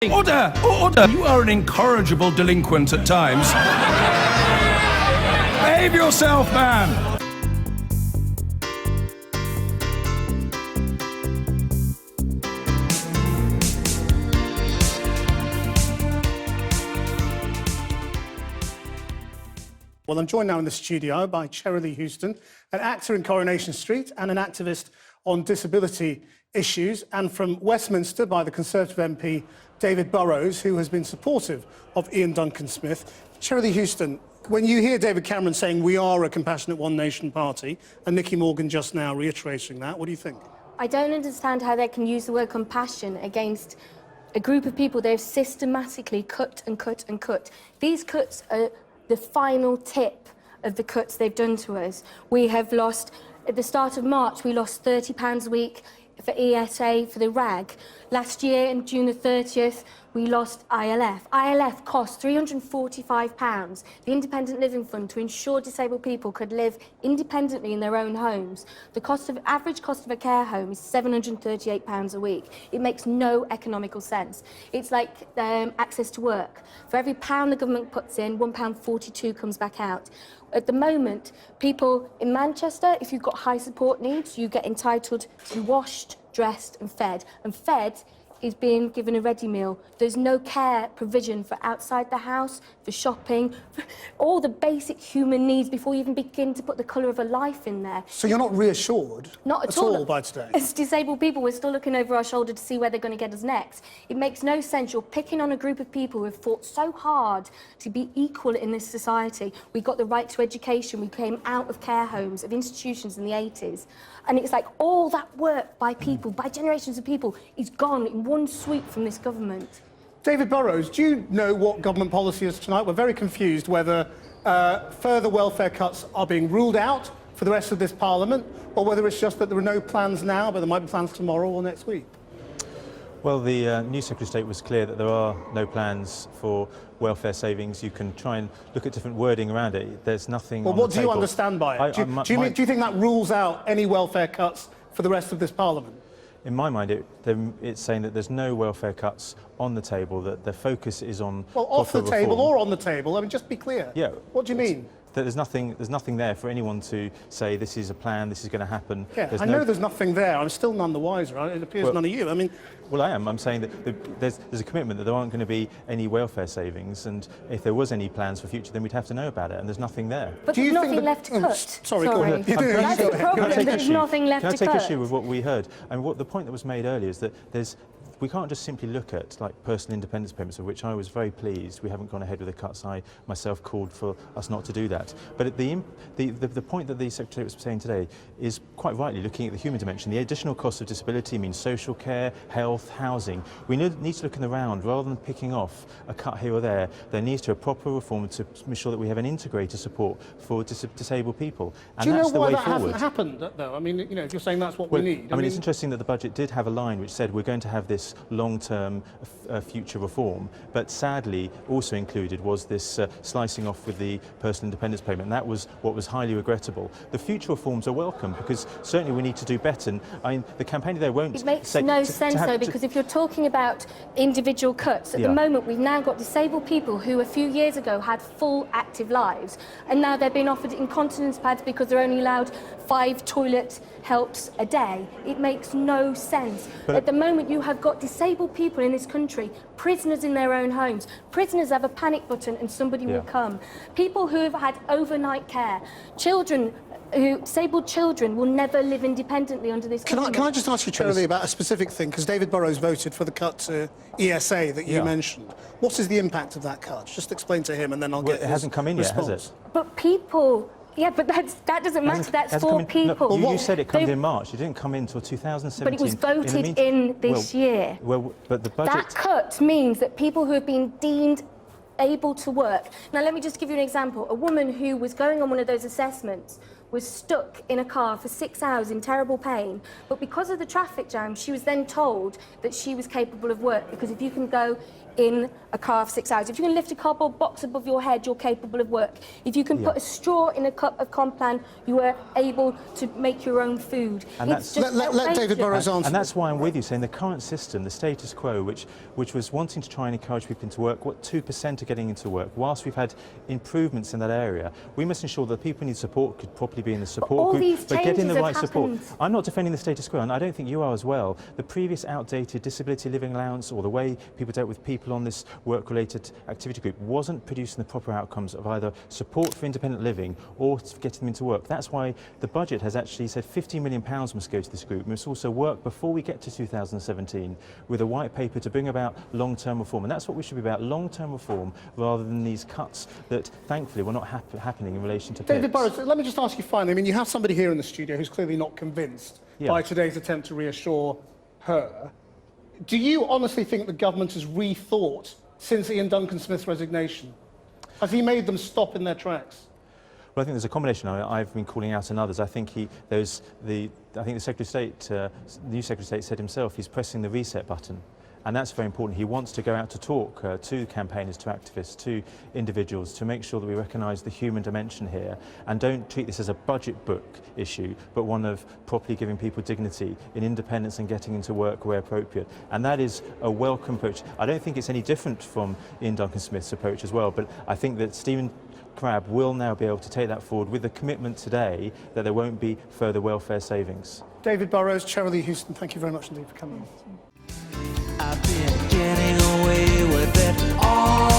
Order! Order! You are an incorrigible delinquent at times. Behave yourself, man! Well, I'm joined now in the studio by Cheryl Houston, an actor in Coronation Street and an activist on disability issues, and from Westminster by the Conservative MP David Burrows, who has been supportive of Ian Duncan Smith. Cheryl Houston, when you hear David Cameron saying we are a compassionate One Nation party, and Nicky Morgan just now reiterating that, what do you think? I don't understand how they can use the word compassion against a group of people they've systematically cut and cut and cut. These cuts are the final tip of the cuts they've done to us. We have lost, at the start of March, we lost £30 a week for ESA, for the RAG. Last year, on June the 30th, we lost ILF. ILF cost £345, the Independent Living Fund, to ensure disabled people could live independently in their own homes. The average cost of a care home is £738 a week. It makes no economical sense. It's like access to work. For every pound the government puts in, £1.42 comes back out. At the moment, people in Manchester, if you've got high support needs, you get entitled to be washed, dressed and fed. And fed is being given a ready meal. There's no care provision for outside the house, for shopping, for all the basic human needs before you even begin to put the colour of a life in there. So you're not reassured Not at all by today? As disabled people, we're still looking over our shoulder to see where they're going to get us next. It makes no sense. You're picking on a group of people who have fought so hard to be equal in this society. We got the right to education. We came out of care homes, of institutions in the 80s. And it's like all that work by people, by generations of people, is gone in one sweep from this government. David Burrows, do you know what government policy is tonight? We're very confused whether further welfare cuts are being ruled out for the rest of this Parliament, or whether it's just that there are no plans now, but there might be plans tomorrow or next week. Well, the new Secretary of State was clear that there are no plans for welfare savings. You can try and look at different wording around it. There's nothing on the table. Well, what do you understand by it? Do you think that rules out any welfare cuts for the rest of this Parliament? In my mind, it's saying that there's no welfare cuts on the table, that the focus is on off the table reform. or on the table. I mean, just be clear. Yeah. What do you mean? That there's nothing there for anyone to say this is a plan, this is going to happen. Yeah, I know there's nothing there. I'm still none the wiser. It appears none of you. I mean, well, I am. I'm saying that there's a commitment that there aren't going to be any welfare savings, and if there was any plans for future, then we'd have to know about it, and there's nothing there. But there's nothing left to cut. Sorry, go ahead. That's the problem. There's nothing left to cut. Can I take issue with what we heard? And the point that was made earlier is that we can't just simply look at like personal independence payments, of which I was very pleased we haven't gone ahead with the cuts. I myself called for us not to do that. But the point that the Secretary was saying today is quite rightly looking at the human dimension. The additional cost of disability means social care, health, housing. We need to look in the round rather than picking off a cut here or there. There needs to be a proper reform to make sure that we have an integrated support for disabled people. And do you know why that forward. hasn't happened, though? I mean, you know, if you're saying that's what we need. I mean, it's interesting that the budget did have a line which said we're going to have this long-term future reform, but sadly also included was this slicing off with the personal independence payment, and that was what was highly regrettable. The future reforms are welcome because certainly we need to do better, and I mean, the campaign there won't... It makes no sense though, because if you're talking about individual cuts, at the moment we've now got disabled people who a few years ago had full active lives, and now they're being offered incontinence pads because they're only allowed 5 toilet helps a day. It makes no sense. But at the moment you have got disabled people in this country, prisoners in their own homes. Prisoners have a panic button and somebody will come. People who have had overnight care, disabled children will never live independently under this government. Can I just ask you, Charlie, about a specific thing? Because David Burrows voted for the cut to ESA that you mentioned. What is the impact of that cut? Just explain to him and then I'll get it hasn't come in yet, has it? But people... Yeah, but that doesn't matter. That's for people. No, you said it comes in March. It didn't come in until 2017. But it was voted in this year. Well, but the budget... That cut means that people who have been deemed able to work... Now, let me just give you an example. A woman who was going on one of those assessments was stuck in a car for 6 hours in terrible pain, but because of the traffic jam, she was then told that she was capable of work, because if you can go in a car for 6 hours. If you can lift a cardboard box above your head, you're capable of work. If you can put a straw in a cup of Complan, you are able to make your own food. And It's just let David Burrows answer. And that's why I'm with you, saying the current system, the status quo, which was wanting to try and encourage people into work, what 2% are getting into work, whilst we've had improvements in that area, we must ensure that people who need support could properly be in the support group, but getting the right support. I'm not defending the status quo, and I don't think you are as well. The previous outdated disability living allowance, or the way people dealt with people on this work-related activity group, wasn't producing the proper outcomes of either support for independent living or getting them into work. That's why the budget has actually said £50 million must go to this group. We must also work before we get to 2017 with a white paper to bring about long-term reform. And that's what we should be about, long-term reform, rather than these cuts that, thankfully, were not happening in relation to David PIPs. Burrows, let me just ask you finally, I mean, you have somebody here in the studio who's clearly not convinced by today's attempt to reassure her. Do you honestly think the government has rethought since Ian Duncan-Smith's resignation? Has he made them stop in their tracks? Well, I think there's a combination. I've been calling out on others. I think the Secretary of State, the new Secretary of State, said himself he's pressing the reset button. And that's very important. He wants to go out to talk to campaigners, to activists, to individuals, to make sure that we recognise the human dimension here and don't treat this as a budget book issue, but one of properly giving people dignity in independence and getting into work where appropriate. And that is a welcome approach. I don't think it's any different from Ian Duncan-Smith's approach as well, but I think that Stephen Crabb will now be able to take that forward with the commitment today that there won't be further welfare savings. David Burrows, Cheryl Houston, thank you very much indeed for coming. I've been getting away with it all